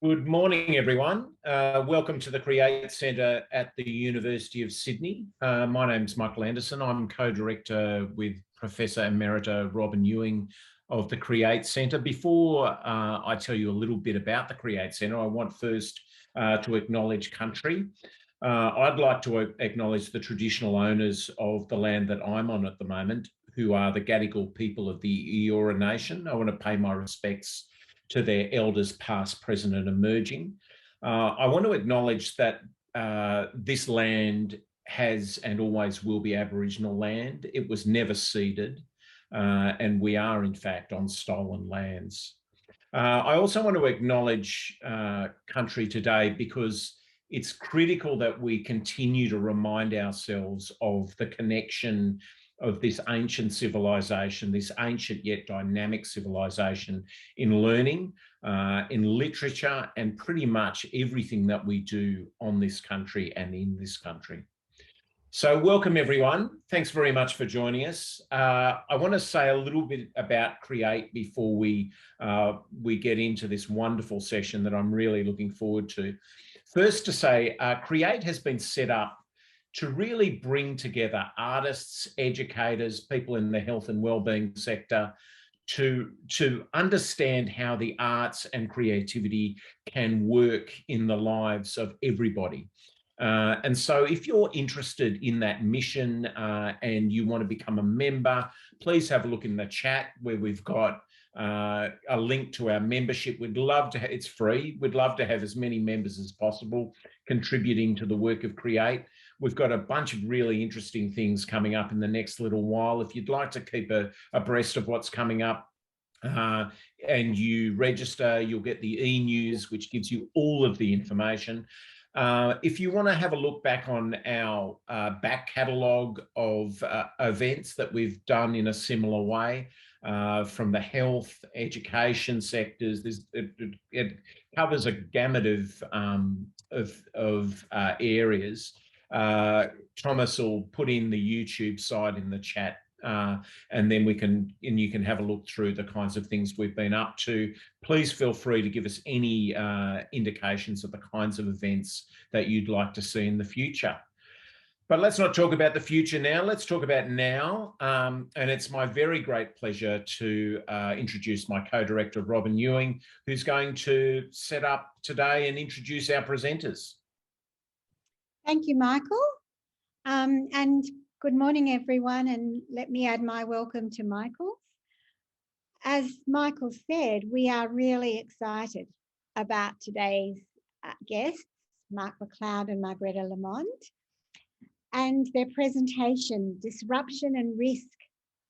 Good morning, everyone. Welcome to the Create Centre at the University of Sydney. My name's Michael Anderson. I'm co-director with Professor Emerita Robin Ewing of the Create Centre. Before I tell you a little bit about the Create Centre, I want first to acknowledge country. I'd like to acknowledge the traditional owners of the land that I'm on at the moment, who are the Gadigal people of the Eora Nation. I want to pay my respects to their elders past, present and emerging. I want to acknowledge that this land has and always will be Aboriginal land. It was never ceded, and we are in fact on stolen lands. I also want to acknowledge country today because it's critical that we continue to remind ourselves of the connection of this ancient civilization, this ancient yet dynamic civilization in learning, in literature, and pretty much everything that we do on this country and in this country. So welcome everyone. Thanks very much for joining us. I want to say a little bit about Create before we get into this wonderful session that I'm really looking forward to. First to say, Create has been set up to really bring together artists, educators, people in the health and wellbeing sector to understand how the arts and creativity can work in the lives of everybody. And so if you're interested in that mission and you want to become a member, please have a look in the chat where we've got a link to our membership. We'd love to, it's free. We'd love to have as many members as possible contributing to the work of Create. We've got a bunch of really interesting things coming up in the next little while. If you'd like to keep abreast of what's coming up and you register, you'll get the e-news, which gives you all of the information. If you want to have a look back on our back catalogue of events that we've done in a similar way, from the health, education sectors, it covers a gamut of areas. Thomas will put in the YouTube side in the chat, and then you can have a look through the kinds of things we've been up to. Please feel free to give us any indications of the kinds of events that you'd like to see in the future. But let's not talk about the future now. Let's talk about now. And it's my very great pleasure to introduce my co-director, Robin Ewing, who's going to set up today and introduce our presenters. Thank you, Michael. And good morning, everyone. And let me add my welcome to Michael. As Michael said, we are really excited about today's guests, Macleod and Margrete Lamond, and their presentation, Disruption and Risk,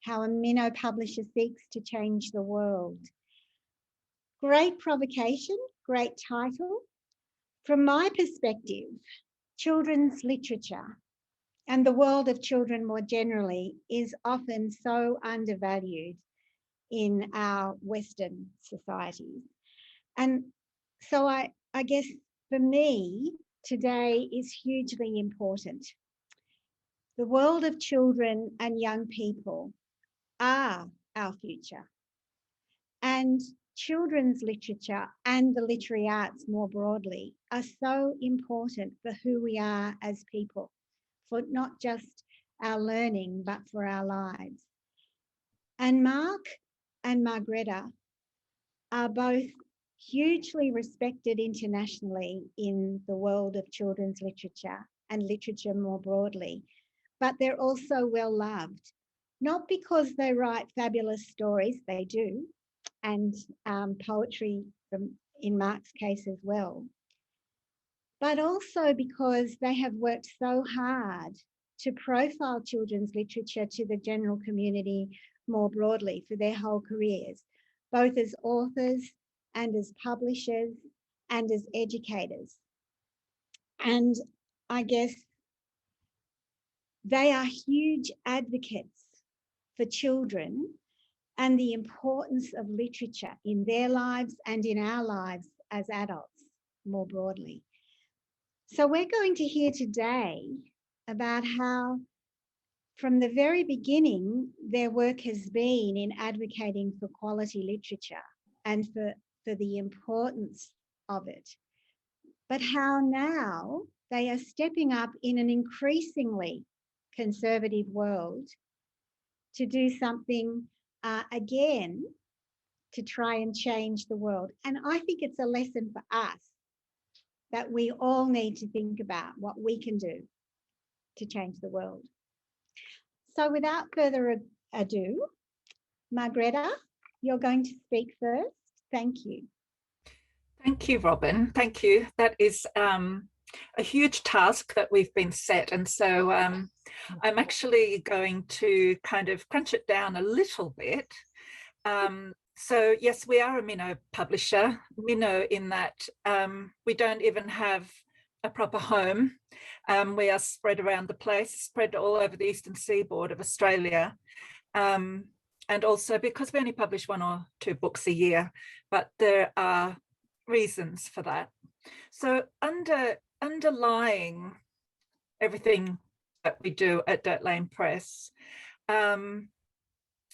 How a MINNOW Publisher Seeks to Change the World. Great provocation, great title. From my perspective, children's literature and the world of children more generally is often so undervalued in our Western societies. And so I guess for me, today is hugely important. The world of children and young people are our future. And children's literature and the literary arts more broadly are so important for who we are as people, for not just our learning, but for our lives. And Mark and Margrete are both hugely respected internationally in the world of children's literature and literature more broadly, but they're also well loved, not because they write fabulous stories, they do, and poetry in Mark's case as well, but also because they have worked so hard to profile children's literature to the general community more broadly for their whole careers, both as authors and as publishers and as educators. And I guess they are huge advocates for children and the importance of literature in their lives and in our lives as adults more broadly. So we're going to hear today about how from the very beginning their work has been in advocating for quality literature and for the importance of it, but how now they are stepping up in an increasingly conservative world to do something again to try and change the world. And I think it's a lesson for us that we all need to think about what we can do to change the world. So without further ado, Margrete, you're going to speak first. Thank you. Thank you, Robin. Thank you. That is a huge task that we've been set. And so I'm actually going to kind of crunch it down a little bit. So yes, we are a MINNOW publisher. MINNOW in that we don't even have a proper home. We are spread around the place, spread all over the eastern seaboard of Australia. And also because we only publish 1 or 2 books a year, but there are reasons for that. So underlying everything that we do at Dirt Lane Press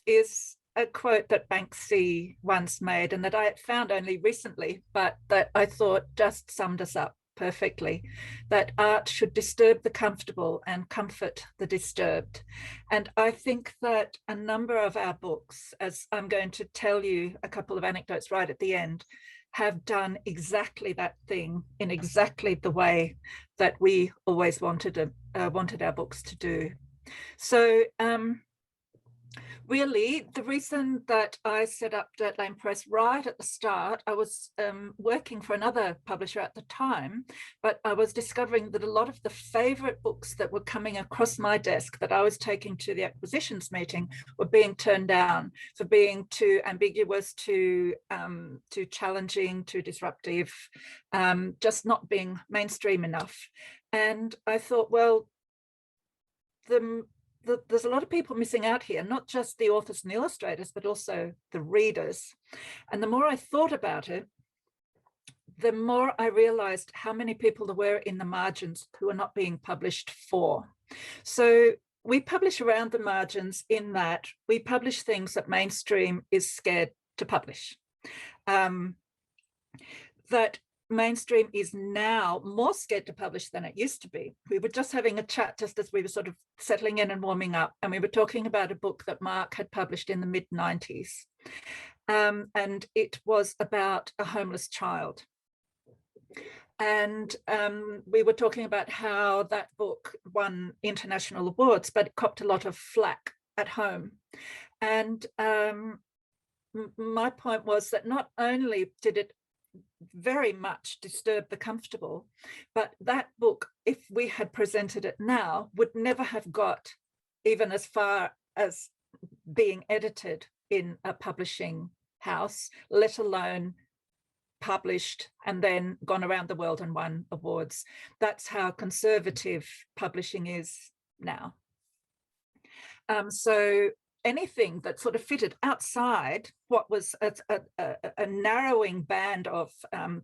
is a quote that Banksy once made, and that I had found only recently, but that I thought just summed us up perfectly, that art should disturb the comfortable and comfort the disturbed. And I think that a number of our books, as I'm going to tell you a couple of anecdotes right at the end, have done exactly that thing in exactly the way that we always wanted our books to do. So really, the reason that I set up Dirt Lane Press right at the start, I was working for another publisher at the time, but I was discovering that a lot of the favourite books that were coming across my desk that I was taking to the acquisitions meeting were being turned down for being too ambiguous, too challenging, too disruptive, just not being mainstream enough. And I thought, well, there's a lot of people missing out here, not just the authors and the illustrators, but also the readers. And the more I thought about it, the more I realized how many people there were in the margins who are not being published for. So we publish around the margins in that we publish things that mainstream is scared to publish. That mainstream is now more scared to publish than it used to be. We were just having a chat just as we were sort of settling in and warming up, and we were talking about a book that Mark had published in the mid-90s. And it was about a homeless child. And we were talking about how that book won international awards, but it copped a lot of flack at home. And my point was that not only did it very much disturb the comfortable, but that book, if we had presented it now, would never have got even as far as being edited in a publishing house, let alone published and then gone around the world and won awards. That's how conservative publishing is now. So anything that sort of fitted outside what was a narrowing band of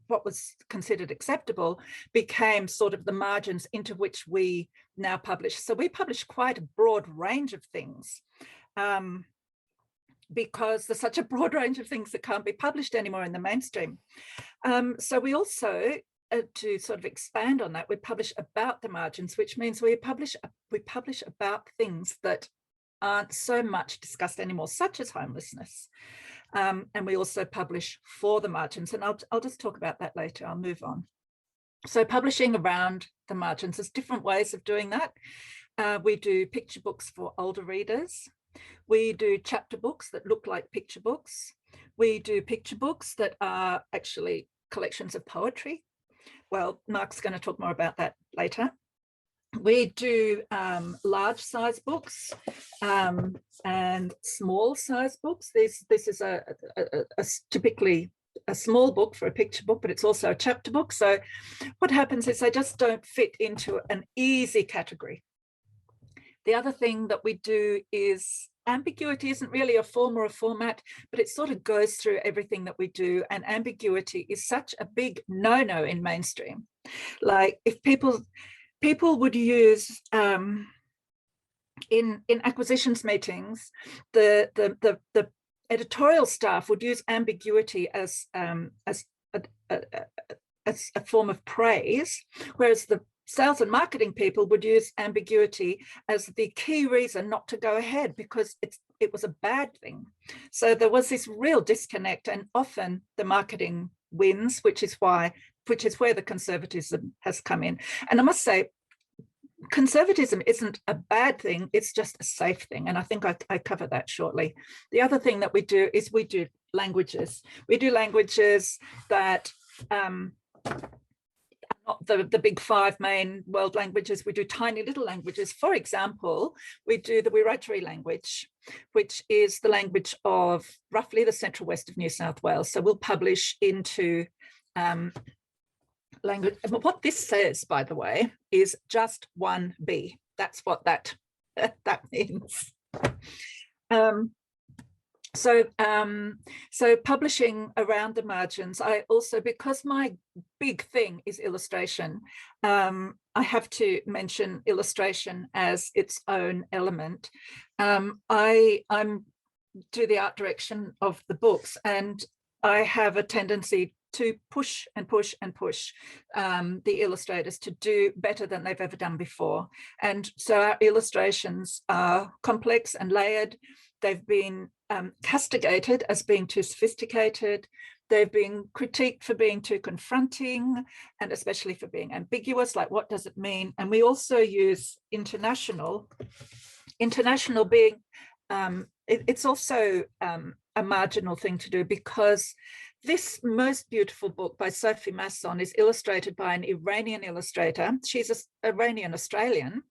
what was considered acceptable became sort of the margins into which we now publish. So we publish quite a broad range of things because there's such a broad range of things that can't be published anymore in the mainstream. So we also, to sort of expand on that, we publish about the margins, which means we publish about things that aren't so much discussed anymore, such as homelessness. And we also publish for the margins, and I'll just talk about that later. I'll move on. So publishing around the margins, there's different ways of doing that. We do picture books for older readers. We do chapter books that look like picture books. We do picture books that are actually collections of poetry. Well, Mark's going to talk more about that later. We do large size books and small size books. This is typically a small book for a picture book, but it's also a chapter book. So what happens is they just don't fit into an easy category. The other thing that we do is ambiguity isn't really a form or a format, but it sort of goes through everything that we do. And ambiguity is such a big no-no in mainstream. Like if people would use in acquisitions meetings, the editorial staff would use ambiguity as a form of praise, whereas the sales and marketing people would use ambiguity as the key reason not to go ahead because it was a bad thing. So there was this real disconnect, and often the marketing wins, which is where the conservatism has come in. And I must say, conservatism isn't a bad thing, it's just a safe thing. And I think I cover that shortly. The other thing that we do is we do languages. We do languages that are not the big 5 main world languages. We do tiny little languages. For example, we do the Wiradjuri language, which is the language of roughly the central west of New South Wales. So we'll publish into language. What this says, by the way, is just 1B. That's what that means. So publishing around the margins, I also, because my big thing is illustration, I have to mention illustration as its own element. I'm do the art direction of the books, and I have a tendency to push and push and push the illustrators to do better than they've ever done before. And so our illustrations are complex and layered. They've been castigated as being too sophisticated. They've been critiqued for being too confronting, and especially for being ambiguous, like what does it mean? And we also use international being, it's also a marginal thing to do, because this most beautiful book by Sophie Masson is illustrated by an Iranian illustrator. She's an Iranian Australian,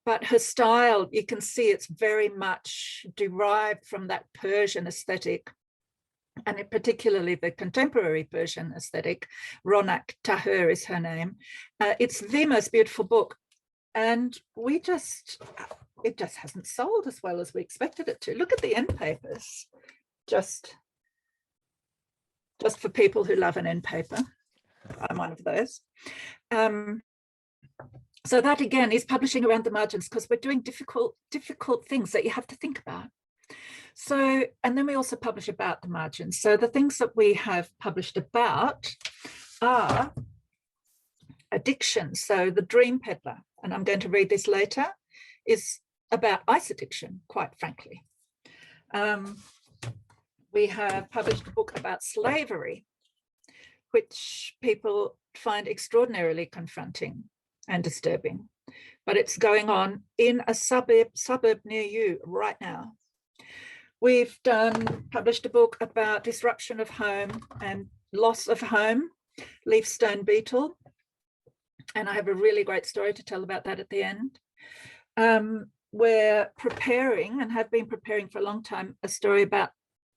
but her style, you can see it's very much derived from that Persian aesthetic, and particularly the contemporary Persian aesthetic. Ronak Tahir is her name. It's the most beautiful book, and it just hasn't sold as well as we expected it to. Look at the end papers, just for people who love an end paper. I'm one of those. So that again is publishing around the margins, because we're doing difficult things that you have to think about. So, and then we also publish about the margins. So the things that we have published about are addiction. So the Dream Peddler, and I'm going to read this later, is about ice addiction, quite frankly. We have published a book about slavery, which people find extraordinarily confronting and disturbing, but it's going on in a suburb near you right now. We've published a book about disruption of home and loss of home, Leafstein Beetle, and I have a really great story to tell about that at the end. We're preparing, and have been preparing for a long time, a story about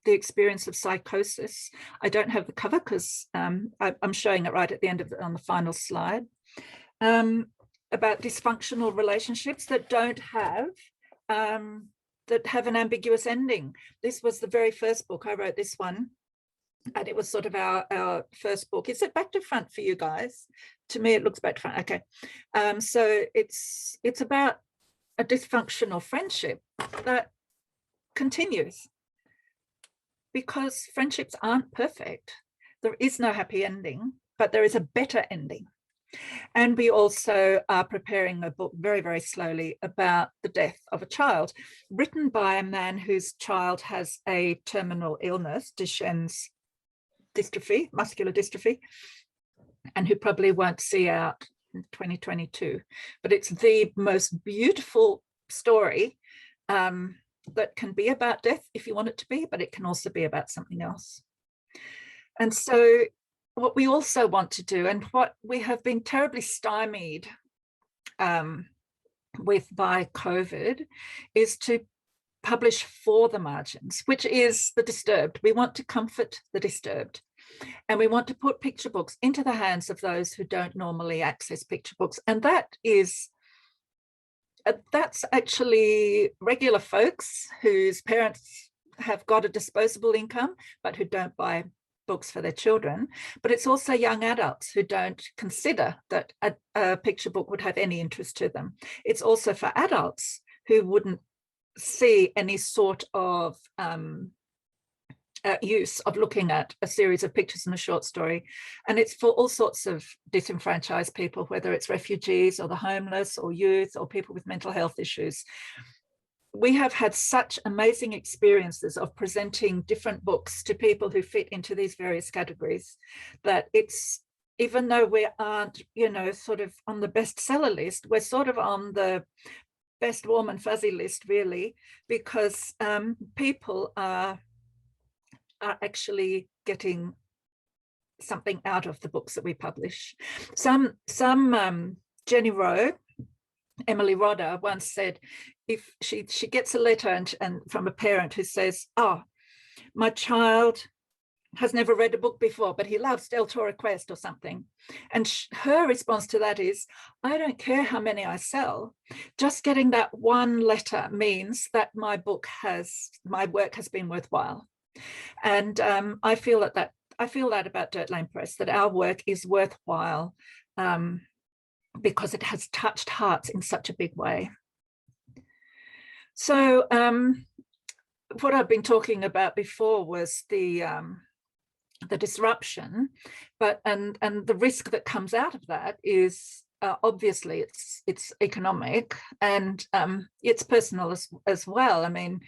the experience of psychosis. I don't have the cover because I'm showing it right at the end of on the final slide. About dysfunctional relationships that have an ambiguous ending. This was the very first book. I wrote this one, and it was sort of our first book. Is it back to front for you guys? To me, it looks back to front. Okay. So it's about a dysfunctional friendship that continues, because friendships aren't perfect. There is no happy ending, but there is a better ending. And we also are preparing a book very, very slowly about the death of a child, written by a man whose child has a terminal illness, Duchenne's dystrophy, muscular dystrophy, and who probably won't see out in 2022. But it's the most beautiful story that can be about death if you want it to be, but it can also be about something else. And so what we also want to do, and what we have been terribly stymied with by COVID, is to publish for the margins, which is the disturbed. We want to comfort the disturbed, and we want to put picture books into the hands of those who don't normally access picture books. And that's actually regular folks whose parents have got a disposable income, but who don't buy books for their children. But it's also young adults who don't consider that a picture book would have any interest to them. It's also for adults who wouldn't see any sort of use of looking at a series of pictures in a short story. And it's for all sorts of disenfranchised people, whether it's refugees or the homeless or youth or people with mental health issues. We have had such amazing experiences of presenting different books to people who fit into these various categories that it's, even though we aren't, you know, sort of on the bestseller list, we're sort of on the best warm and fuzzy list, really, because people are actually getting something out of the books that we publish. Some Jenny Rowe, Emily Rodder once said, if she gets a letter and from a parent who says, oh, my child has never read a book before, but he loves Del Toro Quest or something. And her response to that is, I don't care how many I sell. Just getting that one letter means that my work has been worthwhile. And I feel that about Dirt Lane Press, that our work is worthwhile because it has touched hearts in such a big way. So what I've been talking about before was the disruption, and the risk that comes out of that is obviously it's economic and it's personal as well. I mean,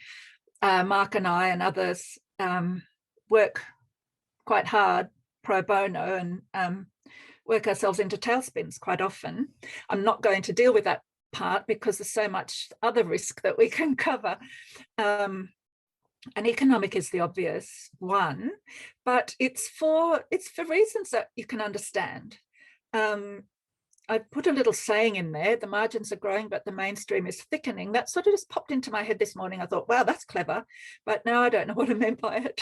Mark and I and others work quite hard pro bono and work ourselves into tailspins quite often. I'm not going to deal with that part because there's so much other risk that we can cover. And economic is the obvious one, but it's for reasons that you can understand. I put a little saying in there, the margins are growing, but the mainstream is thickening. That sort of just popped into my head this morning. I thought, wow, that's clever, but now I don't know what I meant by it.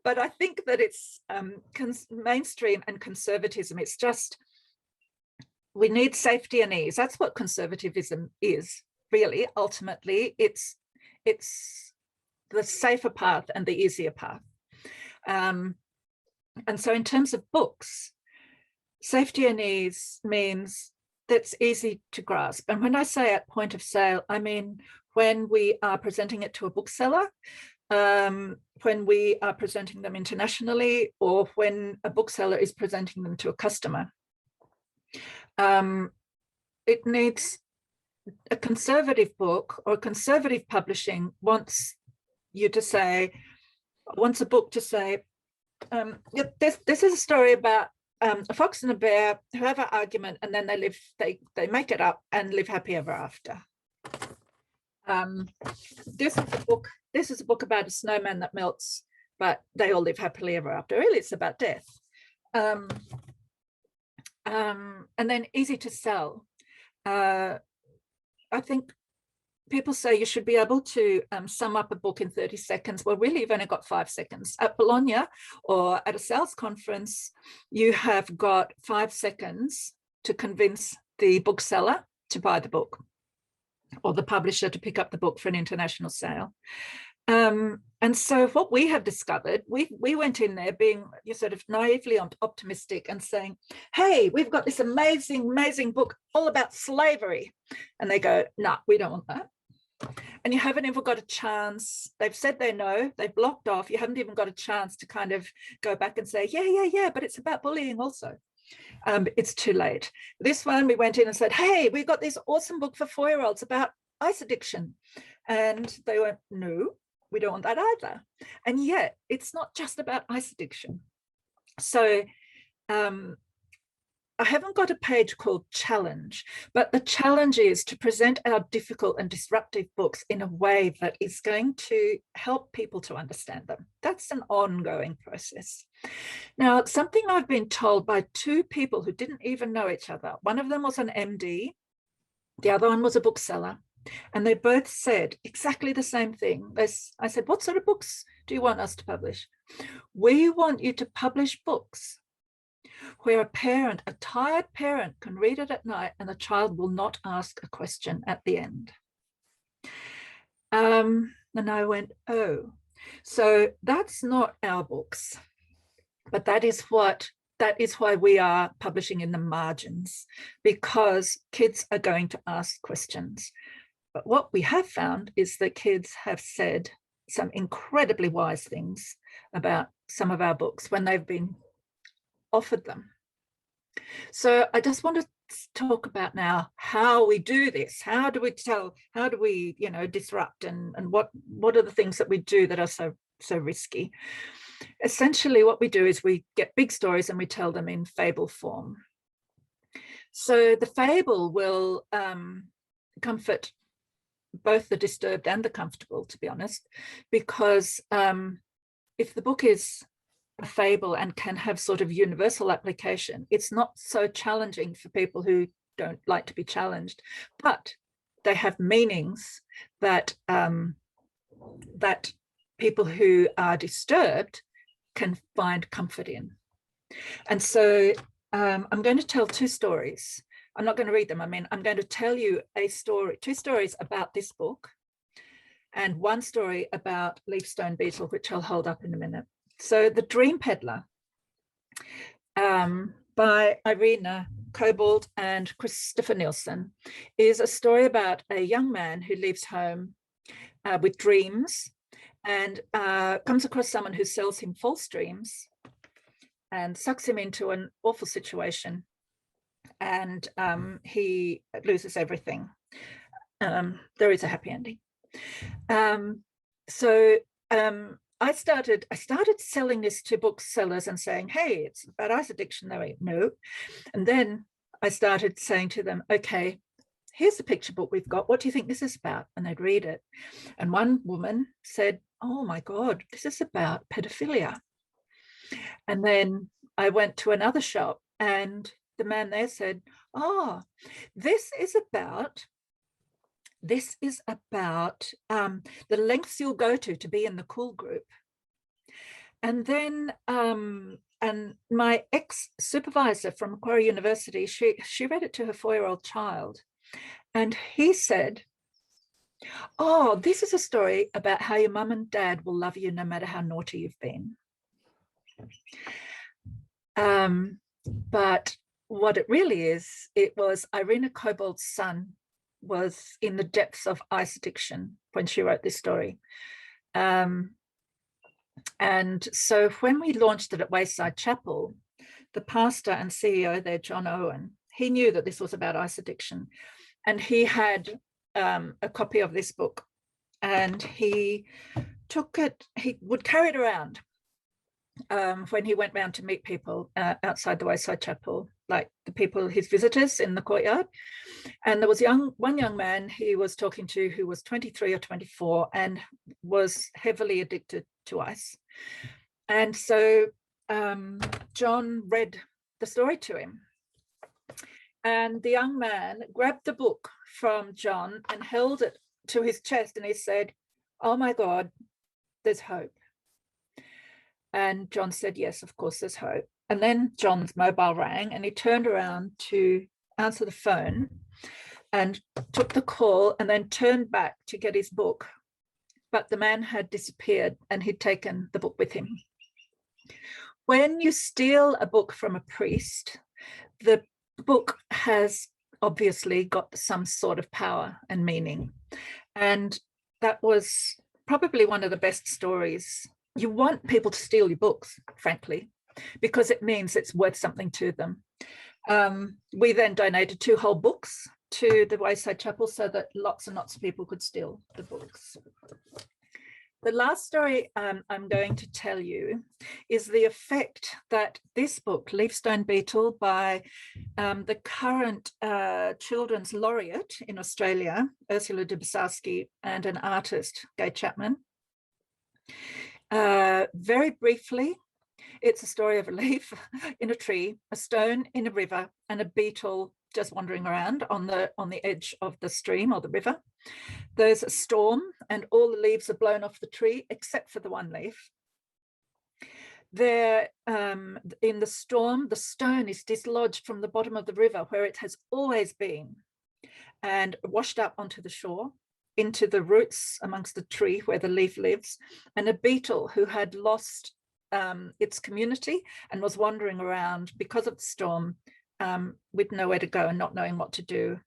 But I think that it's mainstream and conservatism. It's just, we need safety and ease. That's what conservatism is, really. Ultimately, it's the safer path and the easier path. And so in terms of books, safety and ease means that's easy to grasp. And when I say at point of sale, I mean when we are presenting it to a bookseller, when we are presenting them internationally, or when a bookseller is presenting them to a customer. It needs a conservative book or conservative publishing wants a book to say, this is a story about a fox and a bear who have an argument, and then they make it up and live happy ever after. This is a book about a snowman that melts, but they all live happily ever after. Really, it's about death. And then easy to sell. I think people say you should be able to sum up a book in 30 seconds. Well, really, you've only got 5 seconds. At Bologna or at a sales conference, you have got 5 seconds to convince the bookseller to buy the book, or the publisher to pick up the book for an international sale. And so what we have discovered, we went in there being sort of naively optimistic and saying, hey, we've got this amazing book all about slavery. And they go, no, we don't want that. And you haven't even got a chance. They've said they know, they've blocked off. You haven't even got a chance to kind of go back and say, yeah, but it's about bullying also. It's too late. This one, we went in and said, hey, we've got this awesome book for 4-year-olds about ice addiction. And they went, no, we don't want that either. And yet it's not just about ice addiction. So I haven't got a page called challenge, but the challenge is to present our difficult and disruptive books in a way that is going to help people to understand them. That's an ongoing process. Now, something I've been told by 2 people who didn't even know each other. One of them was an MD, the other one was a bookseller. And they both said exactly the same thing. I said, what sort of books do you want us to publish? We want you to publish books where a tired parent can read it at night and the child will not ask a question at the end. And I went, oh, so that's not our books, but that is why we are publishing in the margins, because kids are going to ask questions. But what we have found is that kids have said, some incredibly wise things about some of our books when they've been offered them. So I just want to talk about now how we do this. How do we disrupt, and what are the things that we do that are so risky? Essentially, what we do is we get big stories and we tell them in fable form. So the fable will comfort both the disturbed and the comfortable, to be honest, because if the book is a fable and can have sort of universal application, it's not so challenging for people who don't like to be challenged, but they have meanings that that people who are disturbed can find comfort in. And so I'm going to tell two stories. I'm not going to read them. I mean, I'm going to tell you two stories about this book, and one story about Leafstein Beetle, which I'll hold up in a minute. So The Dream Peddler by Irina Cobalt and Christopher Nielsen is a story about a young man who leaves home with dreams and comes across someone who sells him false dreams and sucks him into an awful situation, and he loses everything. There is a happy ending. I started selling this to booksellers and saying, hey, it's about ice addiction. They went, no. And then I started saying to them, okay, here's the picture book we've got. What do you think this is about? And they'd read it. And one woman said, oh my God, this is about pedophilia. And then I went to another shop and the man there said, oh, this is about the lengths you'll go to be in the cool group. And then and my ex-supervisor from Macquarie University, she read it to her 4-year-old child, and he said, oh, this is a story about how your mum and dad will love you no matter how naughty you've been. But what it really is, it was Irina Cobalt's son was in the depths of ice addiction when she wrote this story. And so when we launched it at Wayside Chapel, the pastor and CEO there, John Owen, he knew that this was about ice addiction, and he had a copy of this book, and he took it, he would carry it around when he went round to meet people outside the Wayside Chapel, like the people, his visitors in the courtyard. And there was one young man he was talking to who was 23 or 24 and was heavily addicted to ice. And so John read the story to him. And the young man grabbed the book from John and held it to his chest, and he said, oh my God, there's hope. And John said, yes, of course, there's hope. And then John's mobile rang and he turned around to answer the phone and took the call and then turned back to get his book. But the man had disappeared and he'd taken the book with him. When you steal a book from a priest, the book has obviously got some sort of power and meaning. And that was probably one of the best stories. You want people to steal your books, frankly, because it means it's worth something to them. We then donated 2 whole books to the Wayside Chapel so that lots and lots of people could steal the books. The last story I'm going to tell you is the effect that this book, Leafstein Beetle, by the current children's laureate in Australia, Ursula Dubosowski, and an artist, Gay Chapman. Very briefly, it's a story of a leaf in a tree, a stone in a river, and a beetle just wandering around on the edge of the stream or the river. There's a storm and all the leaves are blown off the tree except for the one leaf. There, in the storm, the stone is dislodged from the bottom of the river where it has always been and washed up onto the shore, into the roots amongst the tree where the leaf lives, and a beetle who had lost its community and was wandering around because of the storm with nowhere to go and not knowing what to do.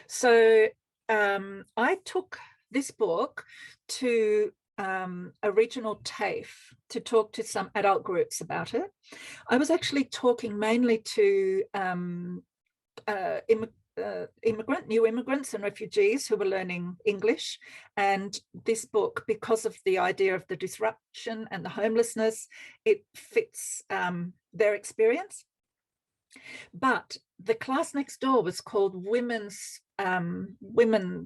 So I took this book to a regional TAFE to talk to some adult groups about it. I was actually talking mainly to new immigrants and refugees who were learning English, and this book, because of the idea of the disruption and the homelessness, it fits their experience. But the class next door was called Women's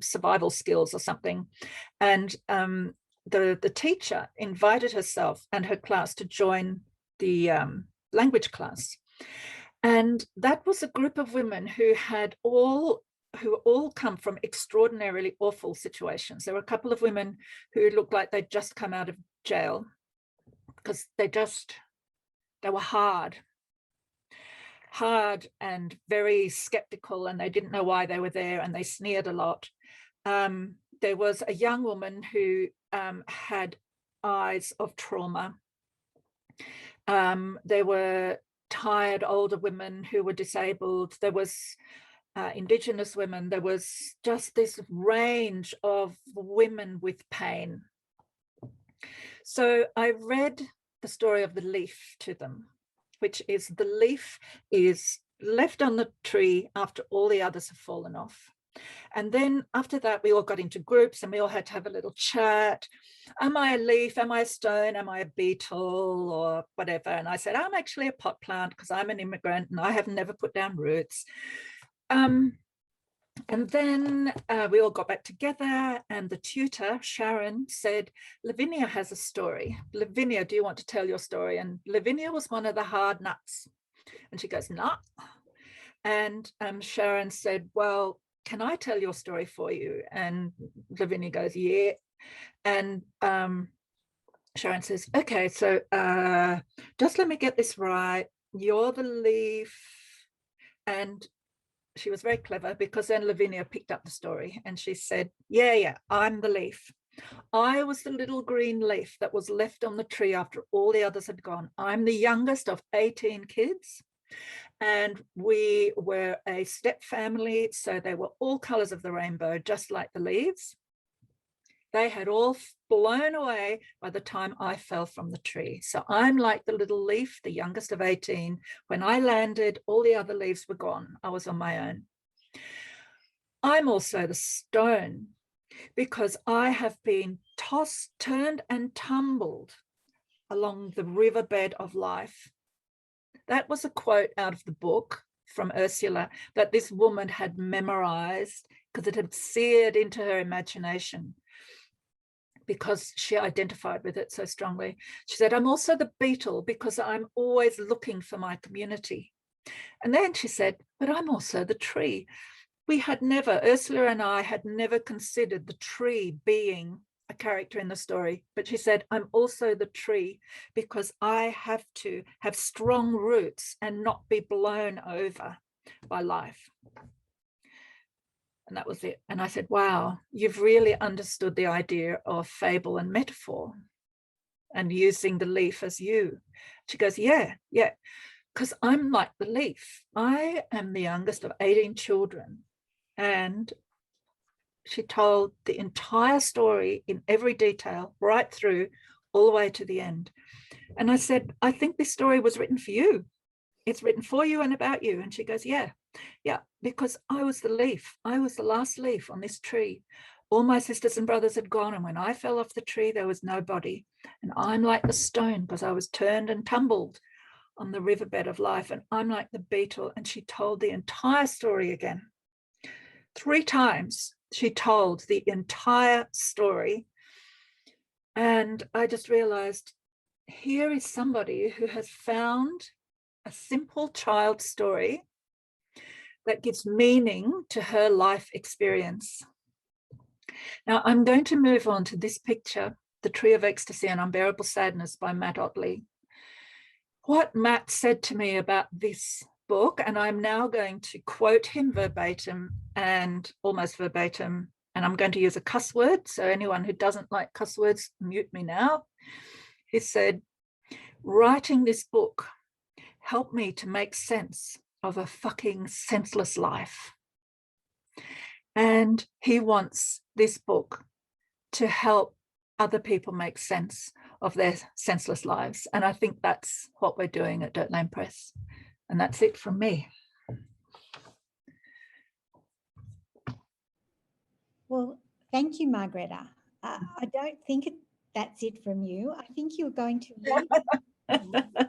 Survival Skills or something, and the teacher invited herself and her class to join the language class. And that was a group of women who all come from extraordinarily awful situations. There were a couple of women who looked like they'd just come out of jail because they were hard and very skeptical, and they didn't know why they were there, and they sneered a lot. There was a young woman who had eyes of trauma. There were tired older women who were disabled. There was Indigenous women. There was just this range of women with pain. So I read the story of the leaf to them, which is the leaf is left on the tree after all the others have fallen off. And then after that, we all got into groups and we all had to have a little chat. Am I a leaf? Am I a stone? Am I a beetle or whatever? And I said, I'm actually a pot plant because I'm an immigrant and I have never put down roots. And then we all got back together, and the tutor, Sharon, said, Lavinia has a story. Lavinia, do you want to tell your story? And Lavinia was one of the hard nuts. And she goes, no. And Sharon said, well, can I tell your story for you? And Lavinia goes, yeah. And Sharon says, okay, so just let me get this right. You're the leaf. And she was very clever, because then Lavinia picked up the story and she said, yeah, I'm the leaf. I was the little green leaf that was left on the tree after all the others had gone. I'm the youngest of 18 kids. And we were a step family, so they were all colors of the rainbow, just like the leaves. They had all blown away by the time I fell from the tree. So I'm like the little leaf, the youngest of 18. When I landed, all the other leaves were gone. I was on my own. I'm also the stone, because I have been tossed, turned, and tumbled along the riverbed of life. That was a quote out of the book from Ursula that this woman had memorized because it had seared into her imagination, because she identified with it so strongly. She said, I'm also the beetle because I'm always looking for my community. And then she said, but I'm also the tree. Ursula and I had never considered the tree being a character in the story, but she said, I'm also the tree because I have to have strong roots and not be blown over by life. And that was it. And I said, wow, you've really understood the idea of fable and metaphor and using the leaf as you. She goes, yeah, because I'm like the leaf. I am the youngest of 18 children. And she told the entire story in every detail, right through, all the way to the end. And I said, I think this story was written for you. It's written for you and about you. And she goes, yeah, because I was the leaf. I was the last leaf on this tree. All my sisters and brothers had gone. And when I fell off the tree, there was nobody. And I'm like the stone because I was turned and tumbled on the riverbed of life. And I'm like the beetle. And she told the entire story again. 3 times she told the entire story. And I just realized, here is somebody who has found a simple child story that gives meaning to her life experience. Now I'm going to move on to this picture, The Tree of Ecstasy and Unbearable Sadness by Matt Ottley. What Matt said to me about this book, and I'm now going to quote him verbatim and almost verbatim, and I'm going to use a cuss word, so anyone who doesn't like cuss words, mute me now. He said, writing this book helped me to make sense of a fucking senseless life. And he wants this book to help other people make sense of their senseless lives. And I think that's what we're doing at Dirt Lane Press. And that's it from me. Well, thank you, Margrete. I don't think that's it from you. I think you're going to read